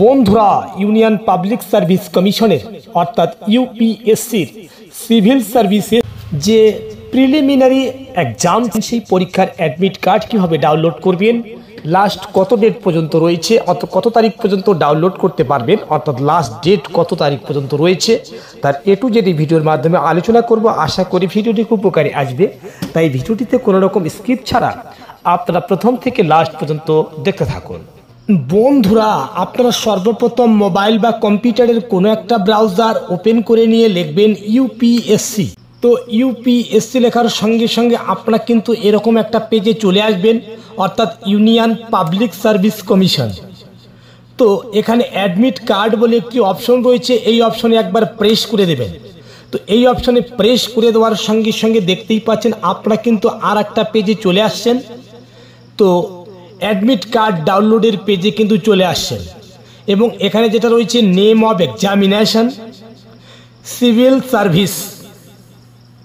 বন্ধুরা, union public service কমিশনের অর্থাৎ ইউপিএসসির সিভিল সার্ভিসের যে প্রিলিমিনারি এক্সাম, সেই পরীক্ষার অ্যাডমিট কার্ড কীভাবে ডাউনলোড করবেন, লাস্ট কত ডেট পর্যন্ত রয়েছে, কত তারিখ পর্যন্ত ডাউনলোড করতে পারবেন, অর্থাৎ লাস্ট ডেট কত তারিখ পর্যন্ত রয়েছে, তার A to Z ভিডিওর মাধ্যমে আলোচনা করব। আশা করি ভিডিওটি খুব উপকারী আসবে, তাই ভিডিওটিতে কোনো রকম স্কিপ ছাড়া আপনারা প্রথম থেকে লাস্ট পর্যন্ত দেখতে থাকুন। বন্ধুরা, আপনারা সর্বপ্রথম মোবাইল বা কম্পিউটারের কোনো একটা ব্রাউজার ওপেন করে নিয়ে লিখবেন ইউপিএসসি। তো ইউপিএসসি লেখার সঙ্গে সঙ্গে আপনারা কিন্তু এরকম একটা পেজে চলে আসবেন, অর্থাৎ ইউনিয়ন পাবলিক সার্ভিস কমিশন। তো এখানে অ্যাডমিট কার্ড বলে একটি অপশন রয়েছে, এই অপশনে একবার প্রেস করে দেবেন। তো এই অপশনে প্রেস করে দেওয়ার সঙ্গে সঙ্গে দেখতেই পাচ্ছেন আপনারা কিন্তু আর একটা পেজে চলে আসছেন। তো অ্যাডমিট কার্ড ডাউনলোডের পেজে কিন্তু চলে আসছেন এবং এখানে যেটা রয়েছে name of examination, civil service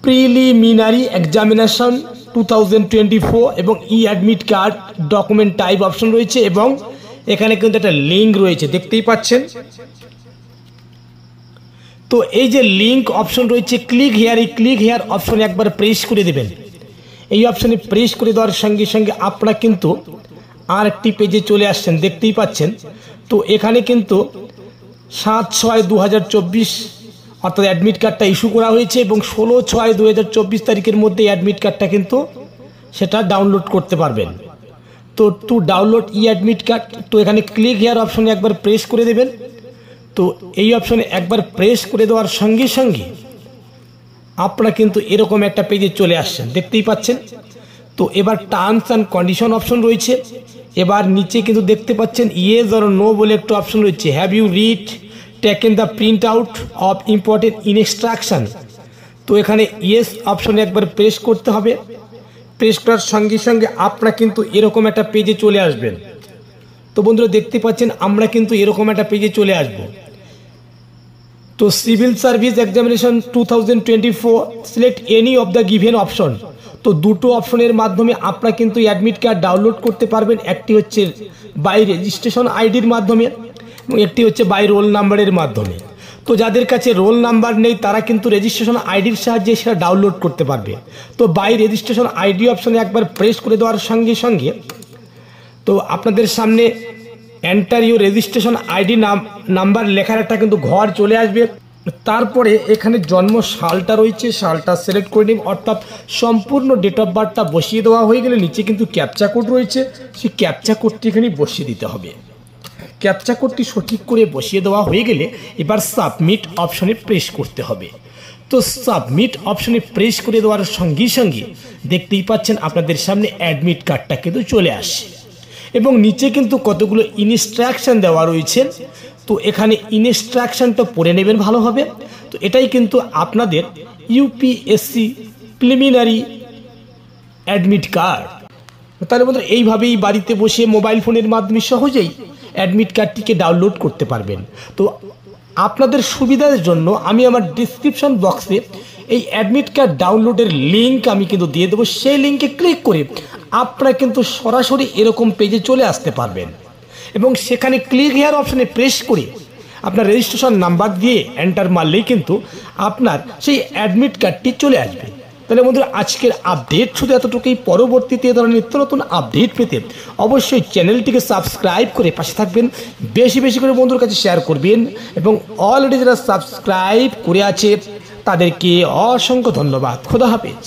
preliminary examination 2024 এবং e admit card document type option রয়েছে এবং এখানে কিন্তু একটা লিঙ্ক রয়েছে, দেখতেই পাচ্ছেন। তো এই যে লিঙ্ক অপশন রয়েছে, ক্লিক হিয়ার, এই ক্লিক হিয়ার অপশনে একবার প্রেস করে দেবেন। এই অপশনে প্রেস করে দেওয়ার সঙ্গে সঙ্গে আপনারা কিন্তু আর একটি পেজে চলে আসছেন, দেখতেই পাচ্ছেন। তো এখানে কিন্তু 7/6/2024 অর্থাৎ অ্যাডমিট কার্ডটা ইস্যু করা হয়েছে এবং 16/6/2024 তারিখের মধ্যে অ্যাডমিট কার্ডটা কিন্তু সেটা ডাউনলোড করতে পারবেন। তো to download E admit card, তো এখানে ক্লিক হিয়ার অপশনে একবার প্রেস করে দেবেন। তো এই অপশনে একবার প্রেস করে দেওয়ার সঙ্গে সঙ্গে আপনারা কিন্তু এরকম একটা পেজে চলে আসছেন, দেখতেই পাচ্ছেন। তো এবার টার্মস অ্যান্ড কন্ডিশন অপশন রয়েছে, এবার নিচে কিন্তু দেখতে পাচ্ছেন ইয়েস অর নো বলে একটা অপশন রয়েছে। Have you read taken the print out of important instruction. তো এখানে ইয়েস অপশনে একবার প্রেস করতে হবে। প্রেস করার সঙ্গে সঙ্গে আপনারা কিন্তু এরকম একটা পেজে চলে আসবেন। তো বন্ধুরা, দেখতে পাচ্ছেন আমরা কিন্তু এরকম একটা পেজে চলে আসব। তো civil service examination 2024 select any of the given option. তো দুটো অপশনের মাধ্যমে আপনারা কিন্তু অ্যাডমিট কার্ড ডাউনলোড করতে পারবেন। একটি হচ্ছে বাই রেজিস্ট্রেশন আইডির মাধ্যমে এবং একটি হচ্ছে বাই রোল নাম্বারের মাধ্যমে। তো যাদের কাছে রোল নাম্বার নেই তারা কিন্তু রেজিস্ট্রেশন আইডির সাহায্যে সেটা ডাউনলোড করতে পারবে। তো বাই রেজিস্ট্রেশন আইডি অপশনে একবার প্রেস করে দেওয়ার সঙ্গে সঙ্গে তো আপনাদের সামনে enter your registration ID number লেখার একটা কিন্তু ঘর চলে আসবে। তারপরে এখানে জন্ম সালটা রয়েছে, সালটা সিলেক্ট করে নিন, অর্থাৎ সম্পূর্ণ ডেট অফ বার্থটা বসিয়ে দেওয়া হয়ে গেলে নিচে কিন্তু ক্যাপচা কোড রয়েছে, সেই ক্যাপচা কোডটি এখানে বসিয়ে দিতে হবে। ক্যাপচা কোডটি সঠিক করে বসিয়ে দেওয়া হয়ে গেলে এবার সাবমিট অপশনে প্রেস করতে হবে। তো সাবমিট অপশনে প্রেস করে দেওয়ার সঙ্গে সঙ্গে দেখতেই পাচ্ছেন আপনাদের সামনে অ্যাডমিট কার্ডটা কিন্তু চলে আসছে এবং নিচে কিন্তু কতগুলো ইনস্ট্রাকশন দেওয়া রয়েছে। তো এখানে ইনস্ট্রাকশনটা পড়ে নেবেন ভালোভাবে। তো এটাই কিন্তু আপনাদের ইউপিএসসি প্রিলিমিনারি অ্যাডমিট কার্ড। তাহলে বন্ধুরা, এইভাবেই বাড়িতে বসে মোবাইল ফোনের মাধ্যমে সহজেই অ্যাডমিট কার্ডটিকে ডাউনলোড করতে পারবেন। তো আপনাদের সুবিধার জন্য আমি আমার ডিসক্রিপশন বক্সে এই অ্যাডমিট কার্ড ডাউনলোডের লিঙ্ক আমি কিন্তু দিয়ে দেবো। সেই লিঙ্কে ক্লিক করে আপনারা কিন্তু সরাসরি এরকম পেজে চলে আসতে পারবেন এবং সেখানে ক্লিক হিয়ার অপশনে প্রেস করে আপনার রেজিস্ট্রেশন নাম্বার দিয়ে এন্টার মারলেই কিন্তু আপনার সেই অ্যাডমিট কার্ডটি চলে আসবে। তাহলে বন্ধুরা, আজকের আপডেট শুধু এতটুকুই। পরবর্তীতে এ ধরনের নিত্য নতুন আপডেট পেতে অবশ্যই চ্যানেলটিকে সাবস্ক্রাইব করে পাশে থাকবেন, বেশি বেশি করে বন্ধুর কাছে শেয়ার করবেন এবং অলরেডি যারা সাবস্ক্রাইব করে আছে তাদেরকে অসংখ্য ধন্যবাদ। খোদা হাফেজ।